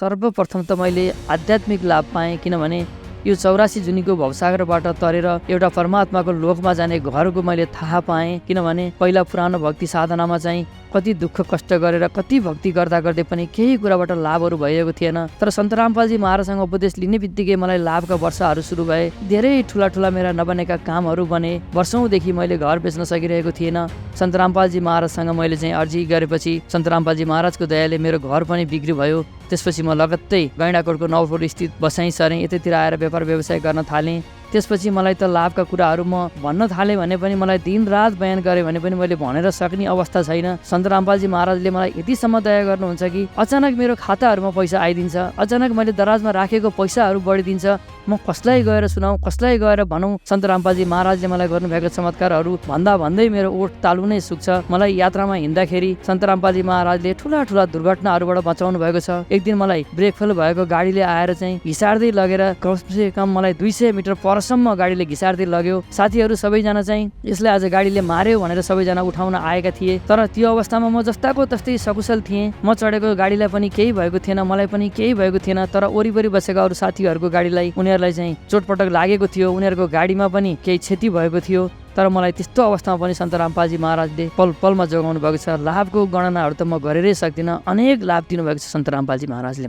सर्वप्रथम त मैले आध्यात्मिक लाभ पाएँ, किनभने यो 84 जुनीको भवसागरबाट तरेर एउटा परमात्माको लोकमा जाने घरको मैले थाहा पाएँ। किनभने पहिला पुरानो भक्ति साधनामा चाहिँ कति दुःख कष्ट गरेर कति भक्ति गर्दा गर्दै पनि केही कुराबाट लाभहरू भइएको थिएन। तर सन्त रामपालजी महाराजसँग उपदेश लिने बित्तिकै मलाई लाभका वर्षहरू सुरु भए। धेरै ठुला ठुला मेरा नबनेका कामहरू बने। वर्षौँदेखि मैले घर बेच्न सकिरहेको थिएन। सन्त रामपालजी महाराजसँग मैले चाहिँ अर्जी गरेपछि सन्त रामपालजी महाराजको दयाले मेरो घर पनि बिक्री भयो। त्यसपछि म लगत्तै गैंडाकोटको 9 फुट स्थित बसाइ सरेँ। यतैतिर आएर व्यापार व्यवसाय गर्न थालेँ। त्यसपछि मलाई त लाभका कुराहरू म भन्न थालेँ भने पनि मलाई दिनरात बयान गरेँ भने पनि मैले भनेर सक्ने अवस्था छैन। सन्त रामपालजी महाराजले मलाई यतिसम्म दया गर्नुहुन्छ कि अचानक मेरो खाताहरूमा पैसा आइदिन्छ। अचानक मैले दराजमा राखेको पैसाहरू बढिदिन्छ। म कसलाई गएर सुनाउँ, कसलाई गएर भनौँ। सन्त रामपालजी महाराजले मलाई गर्नुभएको चमत्कारहरू भन्दा भन्दै मेरो ओठ तालु नै सुक्छ। मलाई यात्रामा हिँड्दाखेरि सन्त रामपालजी महाराजले ठुला ठुला दुर्घटनाहरूबाट बचाउनु भएको छ। एक दिन मलाई ब्रेक फेल भएको गाडीले आएर चाहिँ घिसार्दै लगेर कमसे कम मलाई 200 मिटर परसम्म गाडीले घिसार्दै लग्यो। साथीहरू सबैजना चाहिँ यसलाई आज गाडीले मार्यो भनेर सबैजना उठाउन आएका थिए। तर त्यो अवस्थामा म जस्ताको तस्तै सकुशल थिएँ। म चढेको गाडीलाई पनि केही भएको थिएन, मलाई पनि केही भएको थिएन। तर वरिपरि बसेका अरू साथीहरूको गाडीलाई उनीहरूलाई चाहिँ चोटपटक लागेको थियो। उनीहरूको गाडीमा पनि केही क्षति भएको थियो। तर मलाई त्यस्तो अवस्थामा पनि सन्त रामपालजी महाराजले पल पलमा जोगाउनु भएको छ। लाभको गणनाहरू त म गरेरै सक्दिनँ। अनेक लाभ दिनुभएको छ सन्त रामपालजी महाराजले।